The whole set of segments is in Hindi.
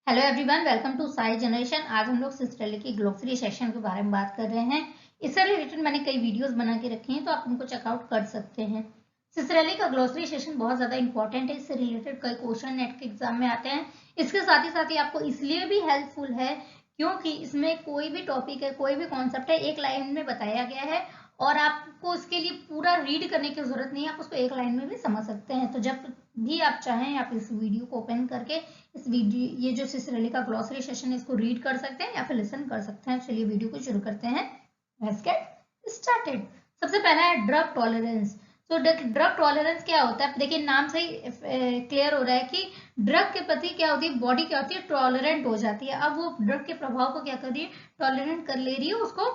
Hello everyone, welcome to Sai generation. आज हम लोग सिस्टरली की ग्लोसरी सेक्शन के बारे में बात कर रहे हैं। इससे रिलेटेड मैंने कई वीडियोस बना के रखी हैं, तो आप उनको चेकआउट कर सकते हैं। सिस्टरली का ग्लोसरी सेक्शन बहुत ज्यादा इंपॉर्टेंट है। इससे रिलेटेड कई क्वेश्चन नेट के एग्जाम में आते हैं। इसके साथ ही आपको इसलिए भी हेल्पफुल है क्योंकि इसमें कोई भी टॉपिक है, कोई भी कॉन्सेप्ट है, एक लाइन में बताया गया है और आपको उसके लिए पूरा रीड करने की जरूरत नहीं है। आप उसको एक लाइन में भी समझ सकते हैं। तो जब भी आप चाहें, आप इस वीडियो को ओपन करके इस वीडियो, ये जो सिसरली का ग्लॉसरी सेशन है, इसको रीड कर सकते हैं या फिर लिसन कर सकते हैं। चलिए वीडियो को शुरू करते हैं। Let's get started. सबसे पहला है ड्रग टॉलरेंस। तो ड्रग टॉलरेंस क्या होता है? देखिए नाम से ही क्लियर हो रहा है कि ड्रग के प्रति क्या होती है, बॉडी क्या होती है, टॉलरेंट हो जाती है। अब वो ड्रग के प्रभाव को क्या कर रही है, टॉलरेंट कर ले रही है, उसको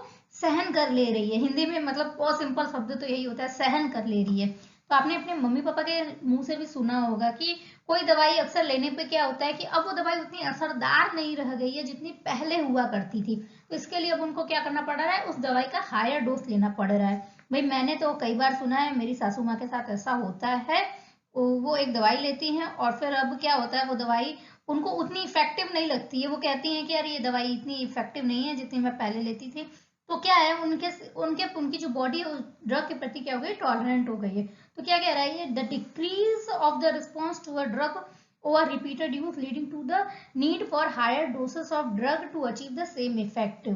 सहन कर ले रही है। हिंदी में मतलब बहुत सिंपल शब्द तो यही होता है, सहन कर ले रही है। तो आपने अपने मम्मी पापा के मुंह से भी सुना होगा कि कोई दवाई अक्सर लेने पे क्या होता है कि अब वो दवाई उतनी असरदार नहीं रह गई है जितनी पहले हुआ करती थी। तो इसके लिए अब उनको क्या करना पड़ रहा है, उस दवाई का हायर डोज लेना पड़ रहा है। भाई मैंने तो कई बार सुना है, मेरी सासू माँ के साथ ऐसा होता है। वो एक दवाई लेती हैं और फिर अब क्या होता है, वो दवाई उनको उतनी इफेक्टिव नहीं लगती है। वो कहती हैं कि यार ये दवाई इतनी इफेक्टिव नहीं है जितनी मैं पहले लेती थी। तो क्या है, उनके उनके उनकी जो बॉडी है ड्रग के प्रति क्या हो गई, टॉलरेंट हो गई है। तो क्या कह रहा है ये, the decrease of the response to a drug over repeated use leading to the need for higher doses of drug to achieve the same effect.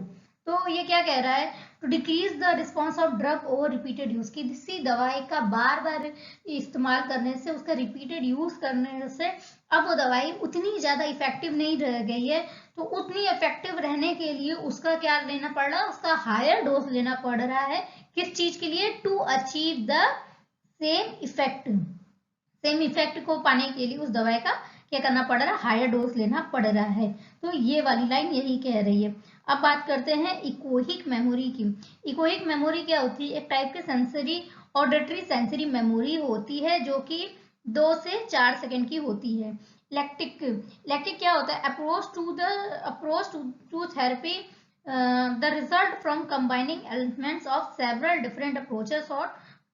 तो ये क्या कह रहा है, to decrease the response of drug over repeated use, किसी दवाई का बार बार इस्तेमाल करने से, उसका रिपीटेड यूज करने से अब वो दवाई उतनी ज्यादा इफेक्टिव नहीं रह गई है। तो उतनी इफेक्टिव रहने के लिए उसका क्या लेना पड़ रहा है, उसका हायर डोज लेना पड़ रहा है। किस चीज के लिए, to achieve the same effect को पाने के लिए उस दवाई का क्या करना पड़ रहा है, हायर डोज लेना पड़ रहा है। तो ये वाली लाइन यही कह रही है। अब बात करते हैं इकोहिक मेमोरी की। इकोहिक मेमोरी क्या होती है, एक टाइप की सेंसरी ऑडिटरी सेंसरी मेमोरी होती है जो कि 2 से 4 सेकंड की होती है। लैक्टिक लैक्टिक क्या होता है, approach to therapy, the result from combining elements of several different approaches और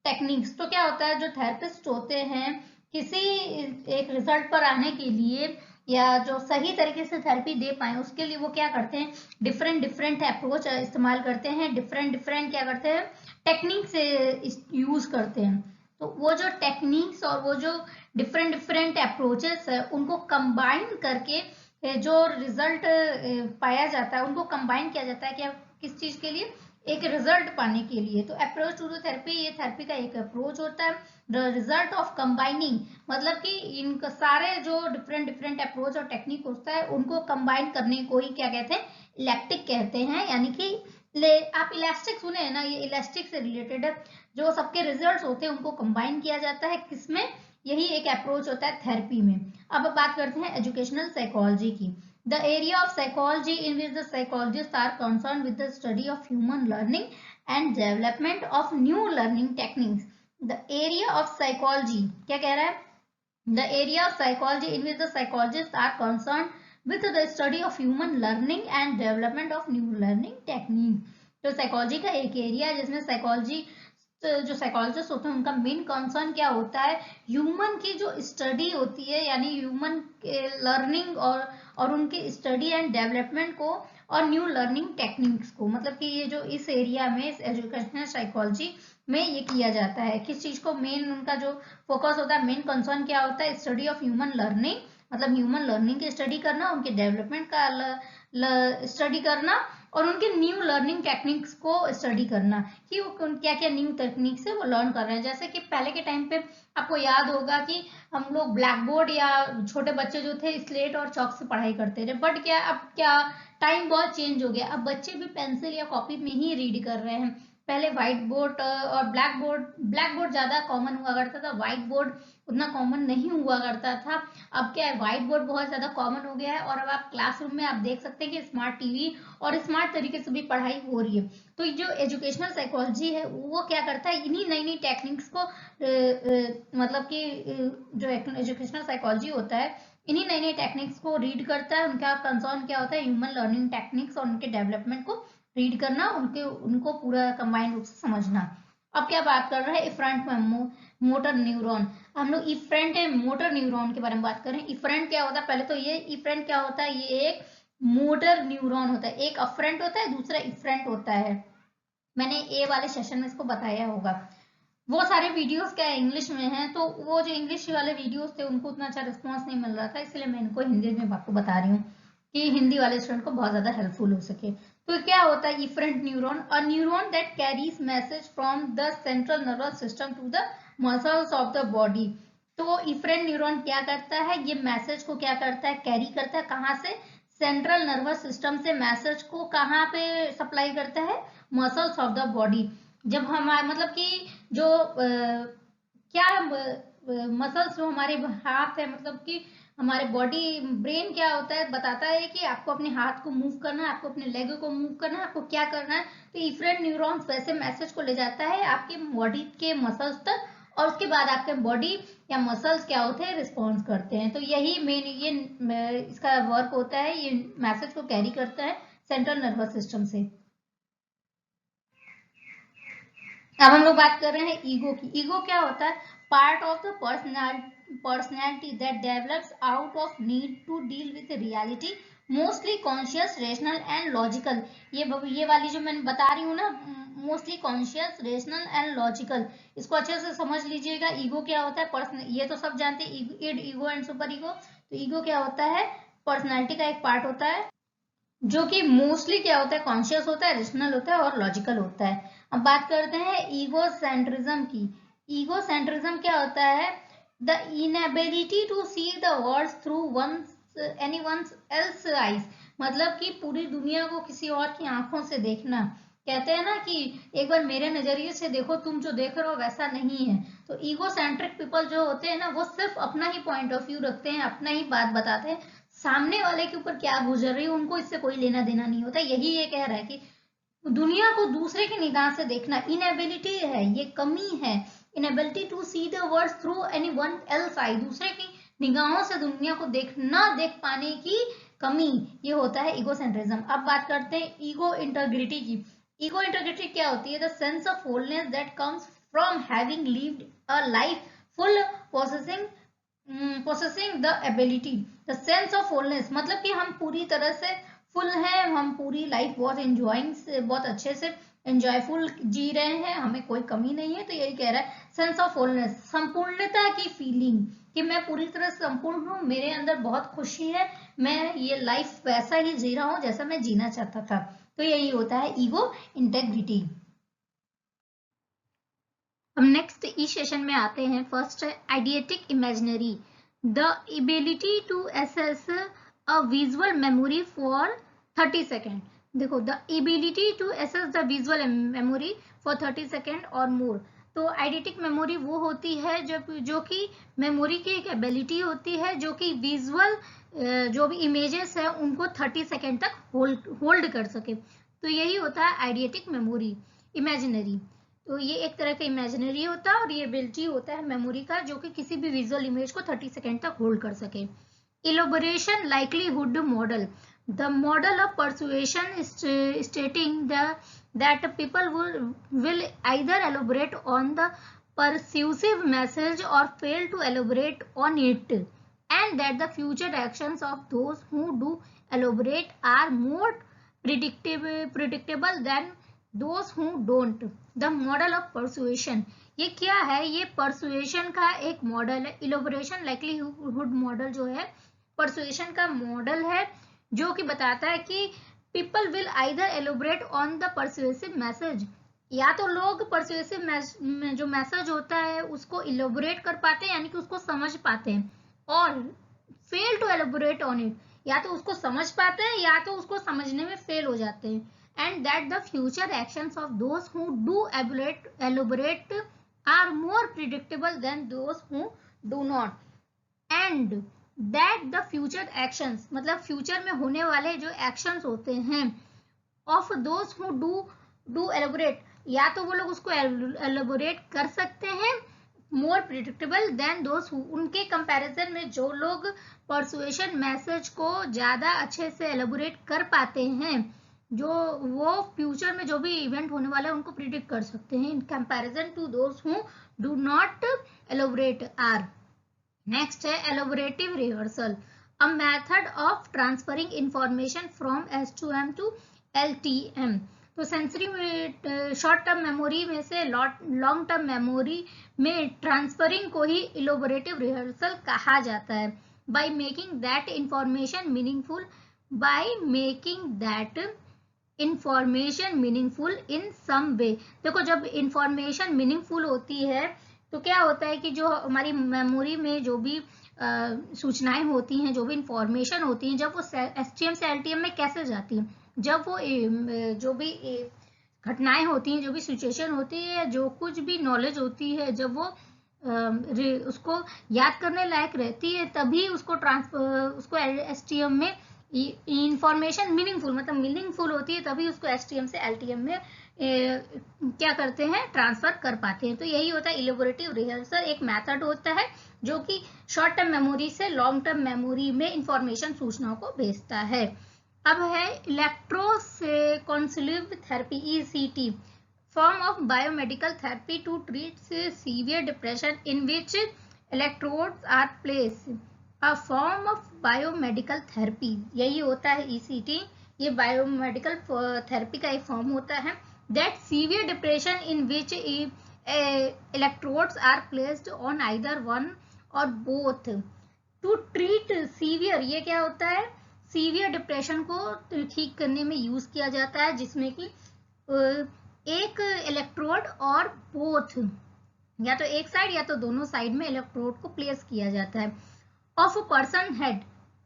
टेक्निक्स। तो क्या होता है, जो थेरेपिस्ट होते हैं किसी एक रिजल्ट पर आने के लिए या जो सही तरीके से थेरेपी दे पाए उसके लिए वो क्या करते हैं, डिफरेंट डिफरेंट अप्रोच इस्तेमाल करते हैं, डिफरेंट डिफरेंट क्या करते हैं, टेक्निक से यूज करते हैं। तो वो जो टेक्निक्स और वो जो डिफरेंट डिफरेंट अप्रोचेस है उनको कंबाइन करके जो रिजल्ट पाया जाता है उनको कंबाइन किया जाता है। क्या, किस चीज के लिए, एक रिजल्ट पाने के लिए। तो अप्रोच टू थेरेपी, ये थेरेपी का एक अप्रोच होता है। द रिजल्ट ऑफ कंबाइनिंग मतलब कि इनका सारे जो डिफरेंट डिफरेंट अप्रोच और टेक्निक होता है उनको कंबाइन करने को ही क्या कहते हैं, इलेक्ट्रिक कहते हैं। यानी कि आप इलास्टिक सुने हैं ना, ये इलास्टिक से रिलेटेड है। जो सबके रिजल्ट्स होते हैं उनको कंबाइन किया जाता है, किसमें, यही एक अप्रोच होता है थेरेपी में। अब बात करते हैं एजुकेशनल साइकोलॉजी की। The area of psychology in which the psychologists are concerned with the study of human learning and development of new learning techniques. The area of psychology क्या कह रहा है, the area of psychology in which the psychologists are concerned with the study of human learning and development of new learning techniques. तो साइकोलॉजी का एक एरिया जिसमें साइकोलॉजी, तो जो साइकोलॉजिस्ट होते हैं उनका मेन कंसर्न क्या होता है, ह्यूमन की जो स्टडी होती है, यानी ह्यूमन लर्निंग और उनकी स्टडी एंड डेवलपमेंट को और न्यू लर्निंग टेक्निक्स को। मतलब कि ये जो इस एरिया में, इस एजुकेशनल साइकोलॉजी में ये किया जाता है। किस चीज को मेन उनका जो फोकस होता है, मेन कंसर्न क्या होता है, स्टडी ऑफ ह्यूमन लर्निंग, मतलब ह्यूमन लर्निंग की स्टडी करना, उनके डेवलपमेंट का स्टडी करना और उनके न्यू लर्निंग टेक्निक्स को स्टडी करना कि वो क्या क्या न्यू टेक्निक से वो लर्न कर रहे हैं। जैसे कि पहले के टाइम पे आपको याद होगा कि हम लोग ब्लैक बोर्ड या छोटे बच्चे जो थे स्लेट और चौक से पढ़ाई करते थे। बट क्या, अब क्या टाइम बहुत चेंज हो गया, अब बच्चे भी पेंसिल या कॉपी में ही रीड कर रहे हैं। पहले व्हाइट बोर्ड और ब्लैक बोर्ड ज्यादा कॉमन हुआ करता था, व्हाइट बोर्ड उतना कॉमन नहीं हुआ करता था। अब क्या है, व्हाइट बोर्ड बहुत ज्यादा कॉमन हो गया है और अब आप क्लासरूम में आप देख सकते हैं कि स्मार्ट टीवी और स्मार्ट तरीके से भी पढ़ाई हो रही है। तो जो एजुकेशनल साइकोलॉजी है वो क्या करता है, इन्हीं नई नई टेक्निक्स को मतलब कि जो एजुकेशनल साइकोलॉजी होता है इन्हीं नई नई टेक्निक्स को रीड करता है। उनका कंसर्न क्या होता है, ह्यूमन लर्निंग टेक्निक्स और उनके डेवलपमेंट को रीड करना, उनको पूरा कंबाइंड रूप से समझना। अब क्या बात कर रहे हैं, इफरेंट मोटर न्यूरॉन। हम लोग इफरेंट है मोटर न्यूरॉन के बारे में बात करें। इफरेंट क्या होता है, पहले तो ये इफरेंट क्या होता है, ये एक मोटर न्यूरॉन होता है। एक अफरेंट होता है, दूसरा इफरेंट होता है। मैंने ए वाले सेशन में इसको बताया होगा। वो सारे वीडियोस क्या इंग्लिश में हैं, तो वो जो इंग्लिश वाले वीडियोस थे उनको उतना अच्छा रिस्पॉन्स नहीं मिल रहा था, इसलिए मैं इनको हिंदी में आपको बता रही हूँ कि हिंदी वाले स्टूडेंट को बहुत ज्यादा हेल्पफुल हो सके। तो क्या होता है efferent neuron? A neuron that carries message from the central nervous system to the muscles of the body. तो इफरेंट न्यूरॉन क्या करता है, ये मैसेज को क्या करता है, कैरी करता है। कहाँ से? सेंट्रल नर्वस सिस्टम से मैसेज को कहाँ पे सप्लाई करता है? Muscles of the body. जब हमारे मतलब कि जो क्या मसल्स जो हमारे हाथ है, मतलब कि हमारे बॉडी ब्रेन क्या होता है, बताता है कि आपको अपने हाथ को मूव करना है, आपको अपने लेग को मूव करना है, आपको क्या करना है। तो इफरेंट न्यूरॉन्स वैसे मैसेज को ले जाता है आपके बॉडी के मसल्स तक, और उसके बाद आपके बॉडी या मसल्स क्या होते हैं, रिस्पॉन्स करते हैं। तो यही मेन ये इसका वर्क होता है, ये मैसेज को कैरी करता है सेंट्रल नर्वस सिस्टम से। अब हम लोग बात कर रहे हैं ईगो की। ईगो क्या होता है? Part of the personality that develops out of need to deal with reality, mostly conscious, rational and logical. ये वाली जो मैं बता रही हूँ ना, mostly conscious, rational and logical, इसको अच्छे से समझ लीजिएगा। ईगो क्या होता है? पर्सन, ये तो सब जानते हैं, id, ego and super ego. तो ईगो क्या होता है? पर्सनैलिटी का एक पार्ट होता है जो कि मोस्टली क्या होता है, कॉन्शियस होता है, रेशनल होता है और लॉजिकल होता है। अब बात करते हैं ईगो सेंट्रिज्म की। ईगो सेंट्रिज्म क्या होता है? The inability to see the world through anyone's else eyes, मतलब कि पूरी दुनिया को किसी और की आंखों से देखना। कहते हैं ना कि एक बार मेरे नजरिए से देखो, तुम जो देख रहे हो वैसा नहीं है। तो ईगो सेंट्रिक पीपल जो होते हैं ना, वो सिर्फ अपना ही पॉइंट ऑफ व्यू रखते हैं, अपना ही बात बताते हैं, सामने वाले के ऊपर क्या गुजर रही है उनको इससे कोई लेना देना नहीं होता। यही ये कह रहा है कि दुनिया को दूसरे की निगाह से देखना इनएबिलिटी है, ये कमी है। Inability to see the world through anyone else eye, दूसरे की निगाहों से दुनिया को देख पाने की कमी, ये होता है ईगोसेंट्रिज्म। अब बात करते हैं ईगो इंटीग्रिटी की। ईगो इंटीग्रिटी क्या होती है? The sense of wholeness that comes from having lived a life full possessing the ability, the sense of fullness, मतलब कि हम पूरी तरह से फुल हैं, हम पूरी लाइफ बहुत एंजॉइंग से, बहुत अच्छे से एंजॉयफुल जी रहे हैं, हमें कोई कमी नहीं है। तो यही कह रहा है सेंस ऑफ फुलनेस, संपूर्णता की फीलिंग, कि मैं पूरी तरह से संपूर्ण हूँ, मेरे अंदर बहुत खुशी है, मैं ये लाइफ वैसा ही जी रहा हूँ जैसा मैं जीना चाहता था। तो यही होता है ईगो इंटेग्रिटी। हम नेक्स्ट इस सेशन में आते हैं। फर्स्ट है eidetic imaginary, the ability to assess a visual memory for 30 second. देखो, the ability to assess the visual memory for 30 second or more. तो आइडिएटिक मेमोरी वो होती है जो कि मेमोरी की एक एबिलिटी होती है जो कि विजुअल जो भी इमेजेस है उनको 30 सेकेंड तक होल्ड कर सके। तो यही होता है आइडिएटिक मेमोरी इमेजिनरी। तो ये एक तरह का इमेजिनरी होता है और ये एबिलिटी होता है मेमोरी का जो कि किसी भी विजुअल इमेज को 30 सेकेंड तक होल्ड कर सके। Elaboration likelihood model, the model of persuasion stating that people will either elaborate on the persuasive message or fail to elaborate on it, and that the future actions of those who do elaborate are more predictable than those who don't. The model of persuasion, ये क्या है? ये persuasion का एक मॉडल है। इलोबरेशन लाइकलीहुड मॉडल जो है persuasion का मॉडल है जो कि बताता है कि people will either elaborate on the persuasive message, या तो लोग persuasive जो मैसेज होता है उसको elaborate कर पाते हैं, यानी कि उसको समझ पाते हैं, और fail to elaborate on it, या तो उसको समझ पाते हैं या तो उसको समझने में फेल हो जाते हैं। And that the future actions of those who do elaborate are more predictable than those who do not. And that the future actions, मतलब फ्यूचर में होने वाले जो एक्शंस होते हैं of those who do elaborate, या तो वो लोग उसको elaborate कर सकते हैं more predictable than those who, उनके कंपैरिजन में जो लोग persuasion मैसेज को ज़्यादा अच्छे से elaborate कर पाते हैं जो वो फ्यूचर में जो भी इवेंट होने वाला है उनको प्रिडिक्ट कर सकते हैं in comparison to those who do not elaborate are. Next है elaborative rehearsal, a method of transferring information from S2M to LTM। तो सेंसरी शॉर्ट टर्म मेमोरी में से लॉन्ग टर्म मेमोरी में ट्रांसफरिंग को ही इलोबरेटिव रिहर्सल कहा जाता है। By making that information meaningful, by making that information meaningful in some way. देखो जब इंफॉर्मेशन मीनिंगफुल होती है तो क्या होता है कि जो हमारी मेमोरी में जो भी सूचनाएं होती हैं, जो भी इंफॉर्मेशन होती हैं, जब वो STM से LTM में कैसे जाती हैं, जब वो जो भी घटनाएं होती हैं, जो भी सिचुएशन होती है, जो कुछ भी नॉलेज होती है, जब वो उसको याद करने लायक रहती है तभी उसको STM में इंफॉर्मेशन मीनिंगफुल, मतलब मीनिंगफुल होती है तभी उसको STM से LTM में क्या करते हैं, ट्रांसफर कर पाते हैं। तो यही होता है इलेबोरेटिव रिहर्सल, एक मेथड होता है जो कि शॉर्ट टर्म मेमोरी से लॉन्ग टर्म मेमोरी में इंफॉर्मेशन सूचनाओं को भेजता है। अब है इलेक्ट्रोकॉन्वल्सिव therapy ECT, form of biomedical therapy to treat severe depression in which electrodes are placed, a form of biomedical therapy। यही होता है ECT, ये बायोमेडिकल थेरेपी का एक फॉर्म होता है। that severe depression in which electrodes are placed on either one or both to treat severe, ये क्या होता है, सीवियर डिप्रेशन को ठीक करने में यूज किया जाता है, जिसमें कि एक इलेक्ट्रोड और बोथ, या तो एक साइड या तो दोनों साइड में इलेक्ट्रोड को प्लेस किया जाता है। ऑफ अ पर्सन हेड,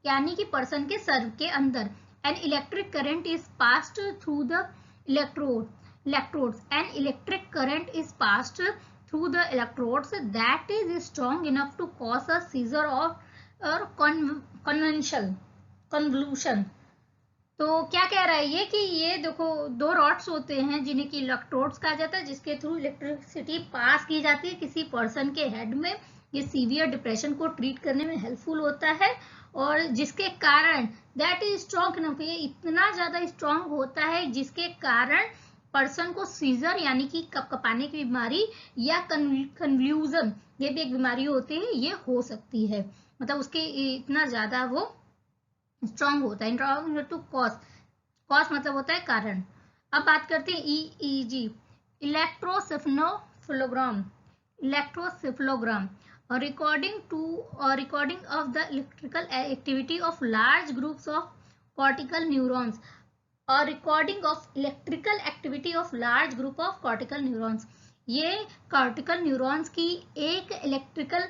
यानी कि पर्सन के सर के अंदर, an electric current is passed through the electrodes, an electric current is passed through the electrodes that is strong enough to cause a seizure or convulsion। तो क्या कह रहा है ये कि ये देखो दो रॉड्स होते हैं जिन्हें कि इलेक्ट्रोड्स कहा जाता है, जिसके थ्रू इलेक्ट्रिसिटी पास की जाती है किसी पर्सन के हेड में। ये सीवियर डिप्रेशन को ट्रीट करने में हेल्पफुल होता है और जिसके कारण दैट इज स्ट्रॉन्ग इनफ, ये इतना ज्यादा स्ट्रॉन्ग होता है जिसके कारण पर्सन को सीजर यानी कि कपकपाने की बीमारी या कन्फ्यूजन, ये भी एक बीमारी होती है, ये हो सकती है, मतलब उसके इतना ज्यादा वो स्ट्रॉन्ग होता है। टू कॉज मतलब होता है कारण। अब बात करते हैं EEG, इलेक्ट्रोसेफलोग्राम, recording of the electrical activity of large groups of cortical neurons, और recording of electrical activity of large group of cortical neurons. ये कॉर्टिकल न्यूरॉन्स की एक इलेक्ट्रिकल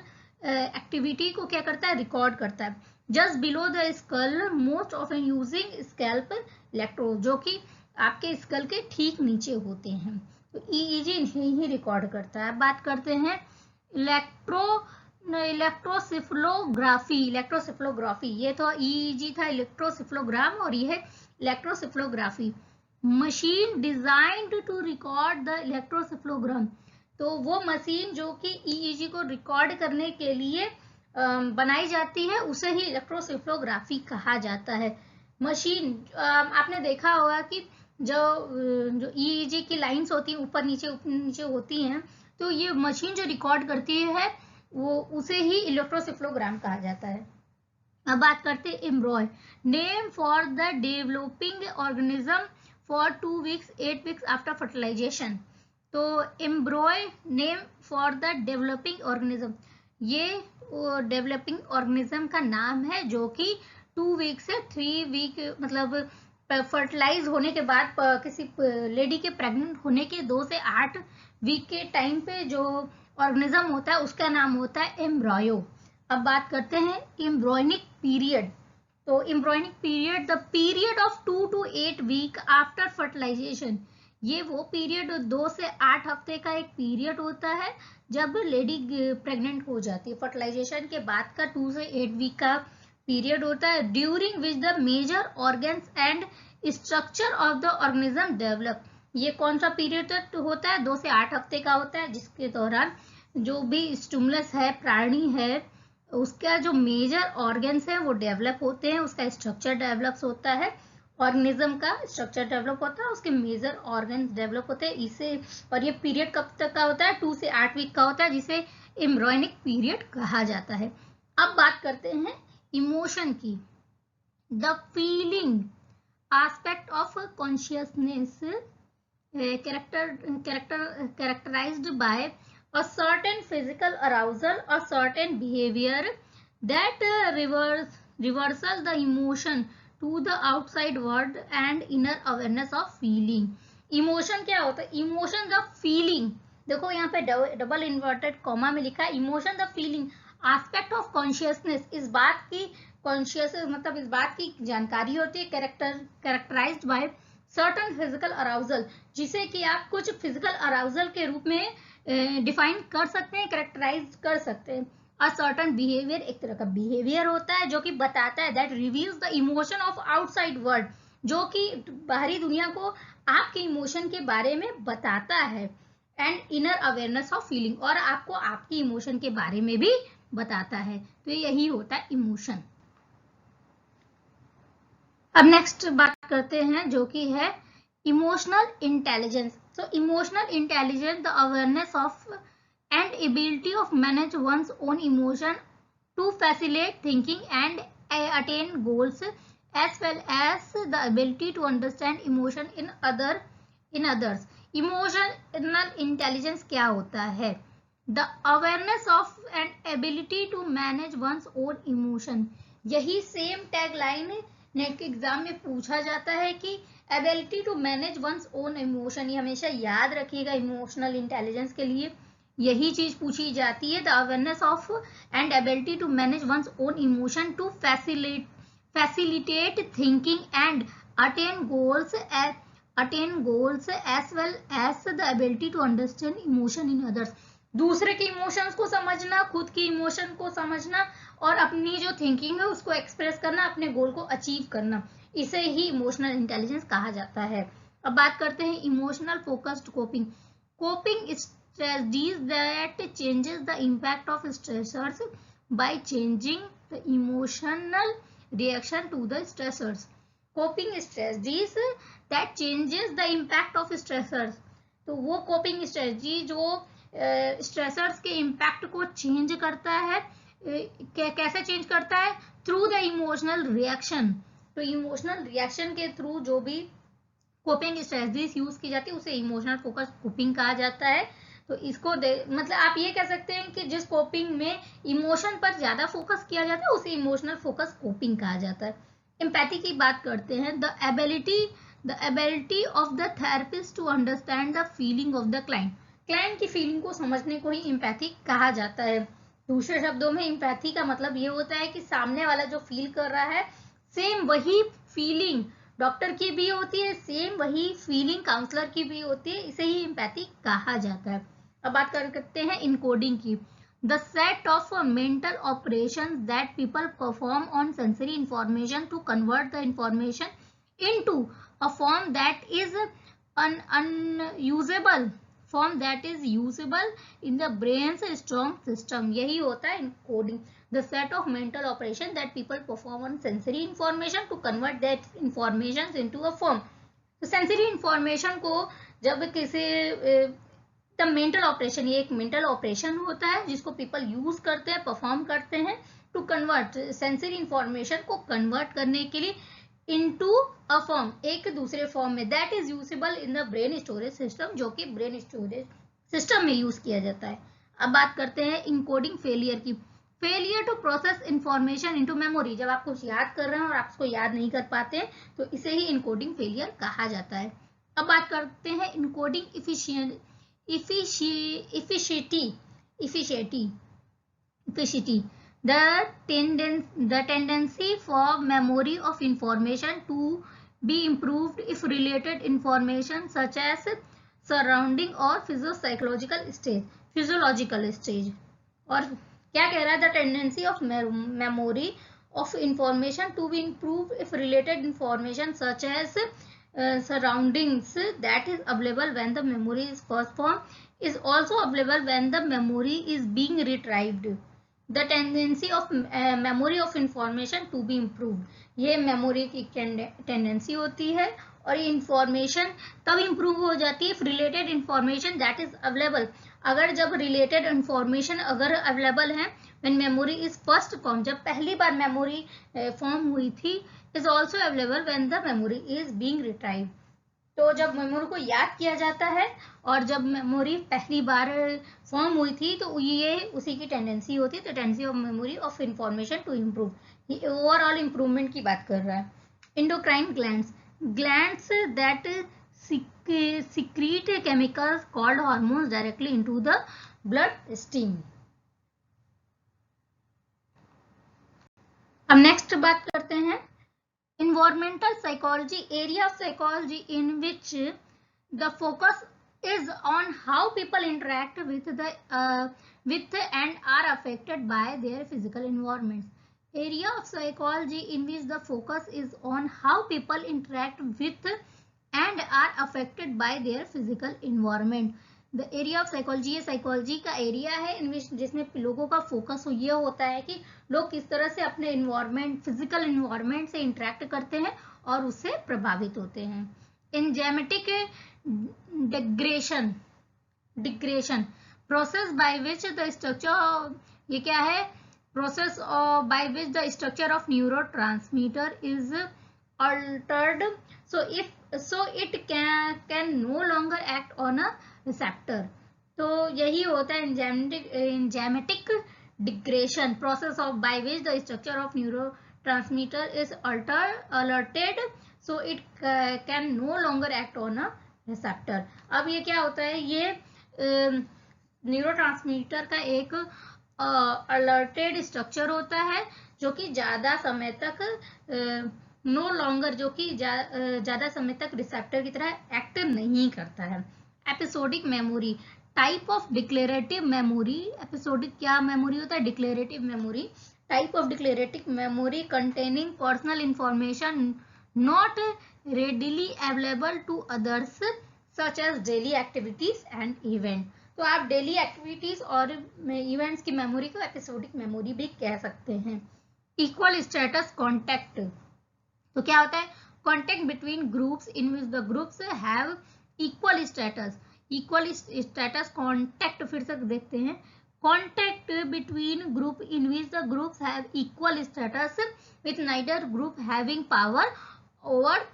एक्टिविटी को क्या करता है, रिकॉर्ड करता है। Just below the skull, most often using scalp electrode, जो कि आपके स्कल के ठीक नीचे होते हैं। तो EEG ही रिकॉर्ड करता है। बात करते हैं इलेक्ट्रोसिफलोग्राफी, ये तो EEG था, इलेक्ट्रोसिफलोग्राम, और ये है electroencephalography, machine designed to record the electroencephalogram. तो वो मशीन जो कि EEG को रिकॉर्ड करने के लिए बनाई जाती है उसे ही इलेक्ट्रोसिफलोग्राफी कहा जाता है। मशीन, आपने देखा होगा कि जो EEG की लाइंस होती हैं ऊपर नीचे होती हैं, तो ये मशीन जो रिकॉर्ड करती है वो उसे ही इलेक्ट्रोसिफलोग्राम कहा जाता है। अब बात करते हैं embryo, name for the developing organism for 2 weeks 8 weeks after fertilization. तो embryo name for the developing organism, ये डेवलपिंग ऑर्गेनिज्म का नाम है जो कि 2 week से 3 week, मतलब फर्टिलाइज होने के बाद किसी लेडी के प्रेग्नेंट होने के 2 से 8 वीक के टाइम पे जो ऑर्गेनिज्म होता है उसका नाम होता है एम्ब्रायो। अब बात करते हैं एम्ब्रॉयनिक पीरियड। तो embryonic period, the period of 2 to 8 week after fertilisation, ये वो पीरियड 2 से 8 हफ्ते का एक पीरियड होता है जब लेडी प्रेग्नेंट हो जाती है। फर्टिलाइजेशन के बाद का 2 से 8 वीक का पीरियड होता है, during which the major organs and structure of the organism develop. ये कौन सा पीरियड होता है, 2 से 8 हफ्ते का होता है, जिसके दौरान जो भी स्टिमुलस है, प्राणी है, उसका जो मेजर ऑर्गन्स है वो डेवलप होते हैं, उसका स्ट्रक्चर डेवलप होता है ऑर्गेनिज्म का स्ट्रक्चर डेवलप होता है, उसके मेजर ऑर्गन्स डेवलप होते हैं इसे, और ये पीरियड कब तक का होता है, 2 से 8 वीक का होता है, जिसे एम्ब्रियोनिक पीरियड कहा जाता है। अब बात करते हैं इमोशन की। The feeling aspect of consciousness characterized by a certain physical arousal or certain behavior that reversal the emotion to the outside world and inner awareness of feeling। Emotion क्या होता है? इमोशन द फीलिंग, देखो यहाँ पे डबल इन्वर्टेड कॉमा में लिखा है emotion the feeling aspect of consciousness, इस बात की कॉन्शियस मतलब इस बात की जानकारी होती है characterised by certain physical arousal, जिसे कि आप कुछ फिजिकल अराउजल के रूप में डिफाइन कर सकते हैं, कैरेक्टराइज कर सकते हैं। अ सर्टन बिहेवियर, एक तरह का बिहेवियर होता है जो कि बताता है that reveals the emotion of outside world, जो कि बाहरी दुनिया को आपके इमोशन के बारे में बताता है, and inner awareness of feeling, और आपको आपकी इमोशन के बारे में भी बताता है। तो यही होता है इमोशन। अब नेक्स्ट बात करते हैं जो कि है emotional intelligence. So emotional intelligence the awareness of and ability of manage one's own emotion to facilitate thinking and attain goals as well as the ability to understand emotion in others। Emotional intelligence क्या होता है? The awareness of and ability to manage one's own emotion. यही सेम टैग लाइन नेट के एग्जाम में पूछा जाता है कि ability to manage one's own emotion, ये हमेशा याद रखिएगा इमोशनल इंटेलिजेंस के लिए यही चीज पूछी जाती है। The awareness of and ability to manage one's own emotion to facilitate thinking and attain goals as well as the ability to understand emotion in others। दूसरे के इमोशंस को समझना, खुद की इमोशन को समझना और अपनी जो थिंकिंग है उसको एक्सप्रेस करना, अपने गोल को अचीव करना, इसे ही इमोशनल इंटेलिजेंस कहा जाता है। अब बात करते हैं emotional focused coping. Coping strategies that changes the impact of stressors by changing the emotional reaction to the stressors। coping strategies that changes the impact of stressors, तो वो coping strategy जो stressors के impact को change करता है, कैसे change करता है? through the emotional reaction। तो emotional reaction के through जो भी coping strategies यूज की जाती है उसे इमोशनल फोकस कोपिंग कहा जाता है। तो इसको मतलब आप ये कह सकते हैं कि जिस कोपिंग में इमोशन पर ज्यादा फोकस किया जाता है उसे इमोशनल फोकस कोपिंग कहा जाता है। एम्पैथी की बात करते हैं। The ability of the therapist to understand the feeling of the client की फीलिंग को समझने को ही एम्पैथी कहा जाता है। दूसरे शब्दों में एम्पैथी का मतलब ये होता है कि सामने वाला जो फील कर रहा है सेम वही फीलिंग डॉक्टर की भी होती है, सेम वही फीलिंग काउंसलर की भी होती है, इसे ही एम्पैथी कहा जाता है। अब बात करते हैं इनकोडिंग की। The set of mental operations that people perform on sensory information to convert the information into a form that is usable in the brain's strong system, यही होता है encoding. The set of mental operation that people perform on sensory information to convert that information into a form। तो sensory information को जब किसी the mental operation, ये एक mental operation होता है जिसको people use करते हैं, perform करते हैं to convert sensory information को convert करने के लिए into a form, एक दूसरे form में, that is usable in the brain storage system, जो कि brain storage system में use किया जाता है। अब बात करते हैं encoding failure की। Failure to process information into memory, जब आप कुछ याद कर रहे हैं और आप उसको याद नहीं कर पाते हैं तो इसे ही इनकोडिंग फेलियर कहा जाता है। अब बात करते हैं encoding efficiency. The tendency for memory of information to be improved if related information such as surrounding or physiological state. और क्या कह रहा है? The tendency of memory of information to be improve if related information such as surroundings that is available when the memory is first form is also available when the memory is being retrieved. The tendency of memory of information to be improved, ये मेमोरी की टेंडेंसी होती है और ये इंफॉर्मेशन तब इम्प्रूव हो जाती है related information that is available, अगर जब रिलेटेड इंफॉर्मेशन अगर अवेलेबल है, when memory is first form, जब पहली बार मेमोरी फॉर्म हुई थी, is also available when the memory is being retrieve, तो जब मेमोरी को याद किया जाता है और जब मेमोरी पहली बार फॉर्म हुई थी तो ये उसी की टेंडेंसी होती है, तो tendency of memory of information to improve, ये ओवरऑल इम्प्रूवमेंट की बात कर रहा है। Endocrine glands, glands that secrete chemicals called hormones directly into the blood stream। अब नेक्स्ट बात करते हैं environmental psychology, area of psychology in which the focus is on how people interact with and are affected by their physical environments, area of psychology in which the focus is on how people interact with and are affected by their physical environment। The area of psychology, ये साइकोलॉजी का एरिया है इन विच जिसमें लोगों का फोकस ये होता है कि लोग किस तरह से अपने इन्वायरमेंट, फिजिकल इन्वायरमेंट से इंटरेक्ट करते हैं और उससे प्रभावित होते हैं। Enzymatic digression process by which the structure, ये क्या है, process by which the structure of neurotransmitter is Altered, so it can no longer act on a receptor। तो यही होता है enzymatic degradation, process of by which the structure of neurotransmitter is altered so it can no longer act on a receptor। अब ये क्या होता है, ये न्यूरोट्रांसमीटर का एक अलर्टेड स्ट्रक्चर होता है जो कि ज्यादा समय तक नो लॉन्गर, जो कि ज्यादा समय तक रिसेप्टर की तरह एक्ट नहीं करता है। Episodic memory, type of declarative memory, episodic क्या मेमोरी होता है, declarative memory, type of declarative memory containing personal information not readily available to others such as daily activities and event. तो आप डेली एक्टिविटीज और इवेंट्स की मेमोरी को एपिसोडिक मेमोरी भी कह सकते हैं। इक्वल स्टेटस कॉन्टेक्ट, तो क्या होता है, contact between groups in which the groups have equal status, equal status contact, फिर से देखते हैं, contact between group in which the groups have equal status with neither group having power over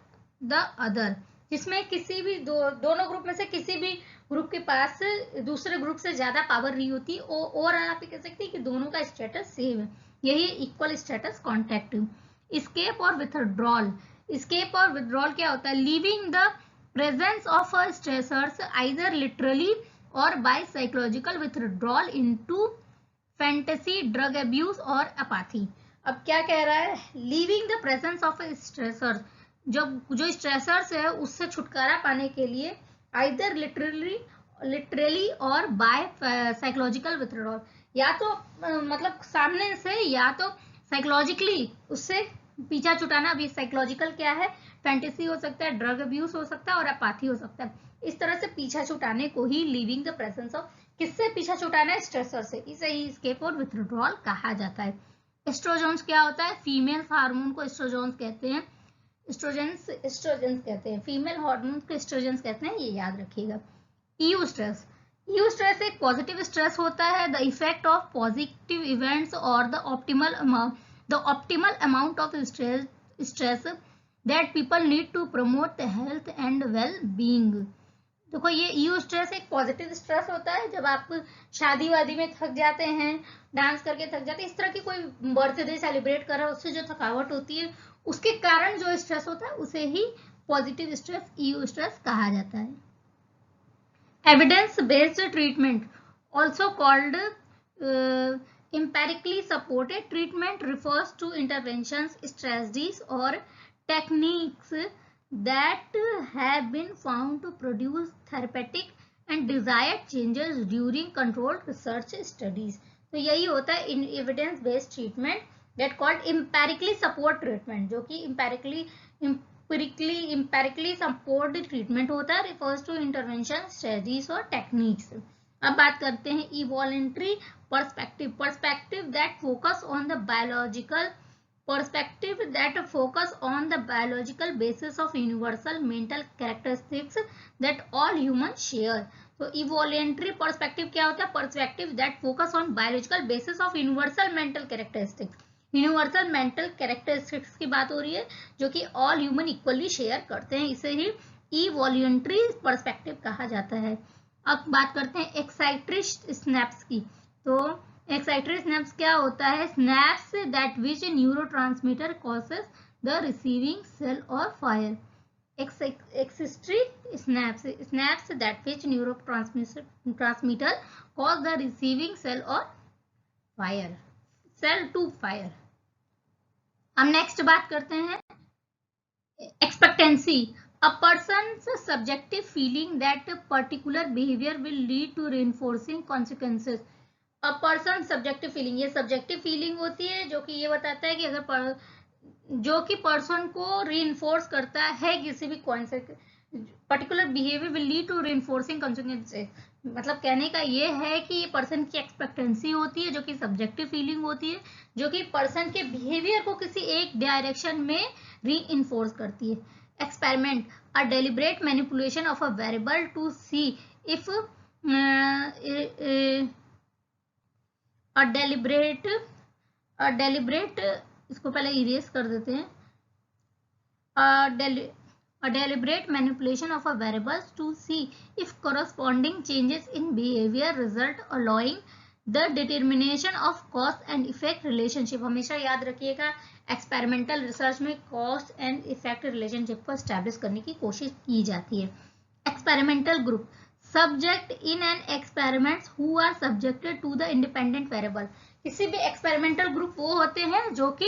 the other, जिसमें किसी भी दोनों ग्रुप में से किसी भी ग्रुप के पास दूसरे ग्रुप से ज्यादा पावर नहीं होती, और आप कह सकते हैं कि दोनों का स्टेटस सेम है, यही इक्वल स्टेटस कॉन्टेक्ट। स्केप और विथड्रॉल, स्केप और विथड्रॉल क्या होता है, leaving the presence of stressors either literally or by psychological withdrawal into fantasy, drug abuse or apathy. अब क्या कह रहा है, leaving the presence of stressors, जो स्ट्रेसर्स है उससे छुटकारा पाने के लिए either literally or by psychological withdrawal, या तो मतलब सामने से या तो साइकोलॉजिकली उससे पीछा छुटाना। अभी साइकोलॉजिकल क्या है, फैंटेसी हो सकता है, ड्रग अब्यूज हो सकता है और अपाथी हो सकता है। इस तरह से पीछा छुटाने को ही लिविंग द प्रेजेंस ऑफ, किससे पीछा छुटाना है, स्ट्रेसर से, इसे ही स्केप और विथड्रॉल कहा जाता है। एस्ट्रोजन्स क्या होता है, फीमेल हार्मोन को एस्ट्रोजन्स कहते हैं, एस्ट्रोजेंस कहते हैं, फीमेल हार्मोन को एस्ट्रोजेंस कहते हैं, ये याद रखिएगा। ईयू स्ट्रेस, ईयू स्ट्रेस एक पॉजिटिव स्ट्रेस होता है, the effect of positive events और the optimal amount of stress that people need to promote the health and well-being। देखो ये ईयू स्ट्रेस एक पॉजिटिव स्ट्रेस होता है, जब आप शादी वादी में थक जाते हैं, डांस करके थक जाते हैं, इस तरह की कोई बर्थडे सेलिब्रेट कर रहा है, उससे जो थकावट होती है उसके कारण जो स्ट्रेस होता है उसे ही पॉजिटिव स्ट्रेस, ईयू स्ट्रेस कहा जाता है। Evidence based treatment also called empirically supported treatment refers to interventions, strategies or techniques that have been found to produce therapeutic and desired changes during controlled research studies। तो यही होता है इन evidence based treatment that called empirically support treatment, जो कि empirically support treatment होता है, refers to interventions, strategies और techniques अब बात करते हैं evolutionary perspective, perspective that focus on the biological perspective that focus on the biological basis of universal mental characteristics that all humans share. तो evolutionary perspective क्या होता है? Perspective that focus on biological basis of universal mental characteristics. Universal mental characteristics की बात हो रही है जो कि ऑल ह्यूमन इक्वली शेयर करते हैं, इसे ही इवोल्यूंटरी पर्सपेक्टिव कहा जाता है। अब बात करते हैं एक्साइटरी स्नैप्स की। तो एक्साइटरी स्नैप्स क्या होता है? Synapse that which neurotransmitter causes the receiving cell or fire. Excitatory synapse, synapse that which neurotransmitter cause the receiving cell or fire, cell to fire. हम नेक्स्ट बात करते हैं expectancy, a person's subjective feeling that a particular behavior will lead to reinforcing consequences. A person's subjective feeling, ये subjective feeling होती है जो कि ये बताता है कि अगर जो कि पर्सन को reinforce करता है किसी भी particular behavior will lead to reinforcing consequences, मतलब कहने का ये है कि ये पर्सन की एक्सपेक्टेंसी होती है जो कि सब्जेक्टिव फीलिंग होती है, जो कि पर्सन के बिहेवियर को किसी एक डायरेक्शन में री-इन्फोर्स करती है। Experiment, a deliberate manipulation of a variable to see if a deliberate इसको पहले इरेज कर देते हैं। A deliberate manipulation of a variables to see if corresponding changes in behavior result, allowing the determination of cause and effect relationship। हमेशा याद रखिएगा एक्सपेरिमेंटल रिसर्च में कॉज एंड इफेक्ट रिलेशनशिप को एस्टैब्लिश करने की कोशिश की जाती है। Experimental group, subject in an experiments who are subjected to the independent variable. किसी भी एक्सपेरिमेंटल ग्रुप वो होते हैं जो कि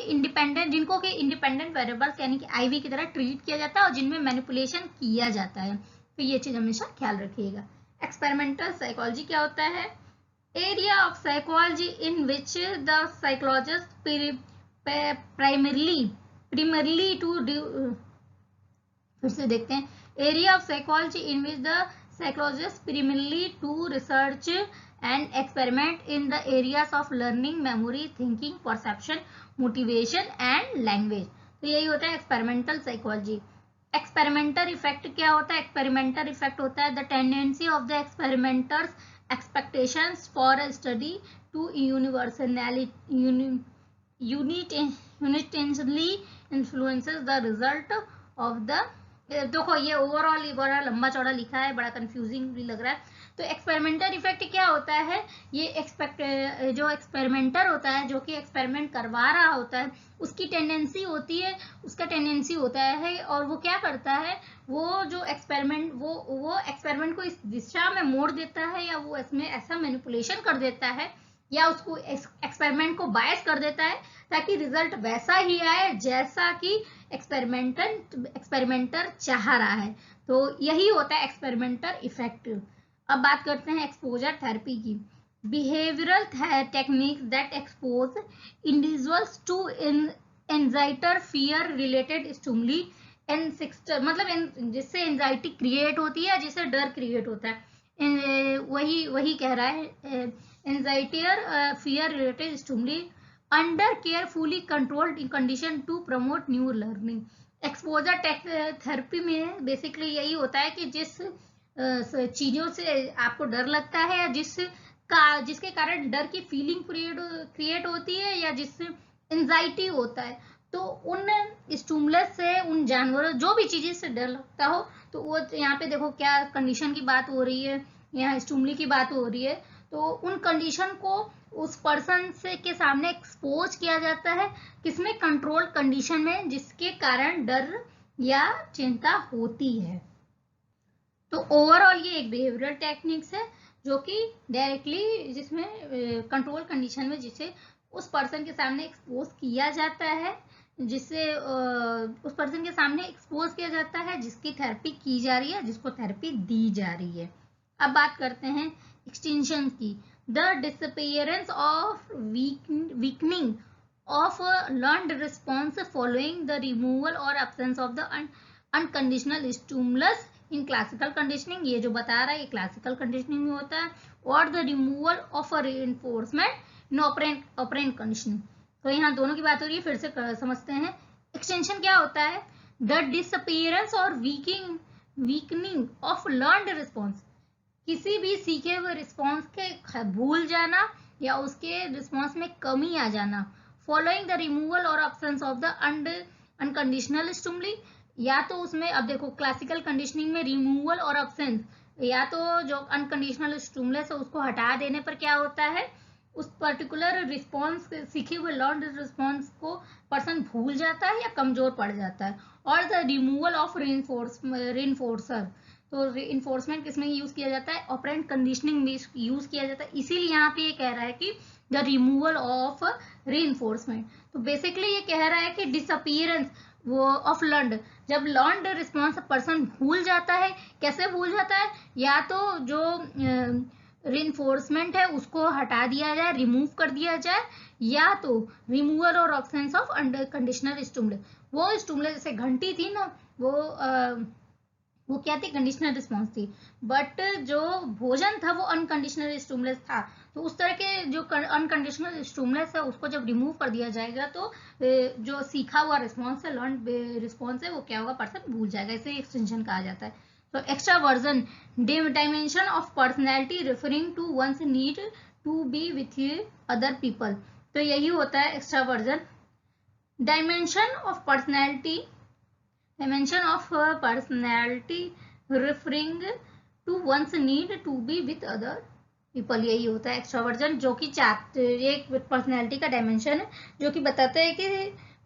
इंडिपेंडेंट, जिनको कि इंडिपेंडेंट वेरिएबल्स यानी कि आईवी की तरह ट्रीट किया जाता है और जिनमें मैनिपुलेशन किया जाता है। तो ये चीज हमेशा ख्याल रखिएगा। एक्सपेरिमेंटल साइकोलॉजी क्या होता है? Area of psychology in which the psychologist primarily to फिर से देखते हैं। Area of psychology in which the psychologist primarily to research and experiment in the areas of learning, memory, thinking, perception, motivation and language। तो यही होता है एक्सपेरिमेंटल साइकोलॉजी। एक्सपेरिमेंटल इफेक्ट क्या होता है? एक्सपेरिमेंटल इफेक्ट होता है the tendency of the experimenters expectations for a study to unitantly influences the result of the। देखो ये ओवरऑल बड़ा लंबा चौड़ा लिखा है, बड़ा कंफ्यूजिंग भी लग रहा है। तो एक्सपेरिमेंटल इफेक्ट क्या होता है? ये जो एक्सपेरिमेंटर होता है, जो कि एक्सपेरिमेंट करवा रहा होता है, उसकी टेंडेंसी होती है, उसका टेंडेंसी होता है और वो क्या करता है, वो जो एक्सपेरिमेंट वो एक्सपेरिमेंट को इस दिशा में मोड़ देता है या वो इसमें ऐसा मैनिपुलेशन कर देता है या उसको एक्सपेरिमेंट को बायस कर देता है ताकि रिजल्ट वैसा ही आए जैसा कि एक्सपेरिमेंटर चाह रहा है। तो यही होता है एक्सपेरिमेंटल इफेक्ट। अब बात करते हैं एक्सपोजर थेरेपी की। Behavioural techniques that expose individuals to anxiety or fear related stimuli, मतलब जिससे एंजाइटी क्रिएट होती है, जिससे डर क्रिएट होता है, वही कह रहा है anxiety fear related stimuli under carefully controlled condition to promote new learning. Exposure therapy में बेसिकली यही होता है कि जिस चीजों से आपको डर लगता है या जिसके कारण डर की फीलिंग क्रिएट होती है या जिससे एंजाइटी होता है, तो उन स्टिमुलस से, उन जानवरों, जो भी चीजें से डर लगता हो, तो वो यहाँ पे देखो क्या कंडीशन की बात हो रही है, यहाँ स्टिमुली की बात हो रही है, तो उन कंडीशन को उस पर्सन से के सामने एक्सपोज किया जाता है, किसमें? कंट्रोल कंडीशन में, जिसके कारण डर या चिंता होती है। तो ओवरऑल ये एक बिहेवियरल टेक्निक्स है जो कि डायरेक्टली जिसमें कंट्रोल कंडीशन में जिसे उस पर्सन के सामने एक्सपोज किया जाता है, जिससे उस पर्सन के सामने एक्सपोज किया जाता है जिसकी थेरेपी की जा रही है, जिसको थेरेपी दी जा रही है। अब बात करते हैं एक्सटिंक्शन की। The disappearance of weakening of learned response following the removal or absence of the unconditional stimulus in classical conditioning, ये जो बता रहा है ये क्लासिकल कंडीशनिंग में होता है, और the removal of a reinforcement in operant conditioning. तो यहाँ दोनों की बात हो रही है, फिर से समझते हैं। एक्सटेंशन क्या होता है? द डिसअपीयरेंस और वीकनिंग ऑफ लर्नड रिस्पॉन्स, किसी भी सीखे हुए रिस्पॉन्स के भूल जाना या उसके रिस्पॉन्स में कमी आ जाना, following the removal or absence of the unconditional stimuli. या तो उसमें, अब देखो क्लासिकल कंडीशनिंग में रिमूवल और एब्सेंस, या तो जो अनकंडीशनल स्टिमुलस है उसको हटा देने पर क्या होता है, उस पर्टिकुलर रिस्पॉन्स, सीखे हुए लर्न रिस्पॉन्स को पर्सन भूल जाता है या कमजोर पड़ जाता है। और द रिमूवल ऑफ रीइंफोर्सर, तो रीइंफोर्समेंट किसमें यूज किया जाता है? ऑपरेंट कंडीशनिंग में यूज किया जाता है। इसीलिए यहाँ पे ये कह रहा है कि द रिमूवल ऑफ रीइंफोर्समेंट। तो बेसिकली ये कह रहा है कि डिसअपीयरेंस वो ऑफ लर्नड, जब लर्नड रिस्पॉन्स पर्सन भूल जाता है, कैसे भूल जाता है? या तो जो रीइंफोर्समेंट है उसको हटा दिया जाए, रिमूव कर दिया जाए, या तो removal or absence of unconditional stimulus. वो स्टिमुलस जैसे घंटी थी ना, वो क्या थी? कंडीशनल रिस्पॉन्स थी, बट जो भोजन था वो अनकंडीशनल स्टिमुलस था। तो उस तरह के जो अनकंडीशनल स्टिमुलस है उसको जब रिमूव कर दिया जाएगा तो जो सीखा हुआ रिस्पॉन्स है, लर्न रिस्पॉन्स है, वो क्या होगा? पर्सन भूल जाएगा। इसे एक्सटेंशन कहा जाता है। तो extraversion, dimension of personality referring to one's need to be with other people. तो यही होता है extraversion. Dimension of personality, dimension of personality referring to one's need to be with other people, यही होता है एक्स्ट्रावर्जन, जो कि एक पर्सनैलिटी का डायमेंशन है जो कि बताता है कि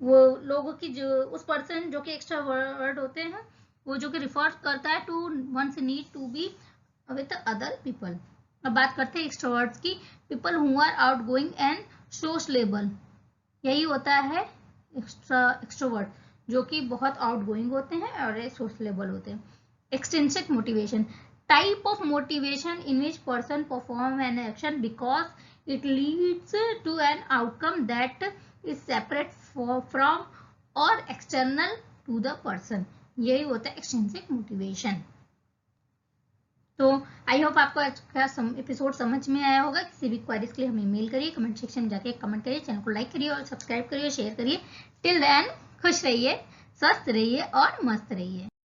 वो लोगों की, जो उस पर्सन जो कि एक्स्ट्रावर्ट होते हैं, वो जो कि रिफर करता है to one's need to be with other people. अब बात करते हैं एक्स्ट्रावर्ट्स की। People who are outgoing and sociable, यही होता है एक्स्ट्रोवर्ट, जो कि बहुत आउटगोइंग होते हैं और सोशलेबल होते हैं। Extrinsic motivation, type of motivation in which person perform an action because it leads to an outcome that is separate from और एक्सटर्नल टू द पर्सन, यही होता है एक्सट्रिंसिक मोटिवेशन। तो आई होप आपको आज का एपिसोड समझ में आया होगा। किसी भी क्वेरीज के लिए हमें मेल करिए, कमेंट सेक्शन में जाके कमेंट करिए, चैनल को लाइक करिए और सब्सक्राइब करिए, शेयर करिए। टिल देन खुश रहिए, स्वस्थ रहिए और मस्त रहिए।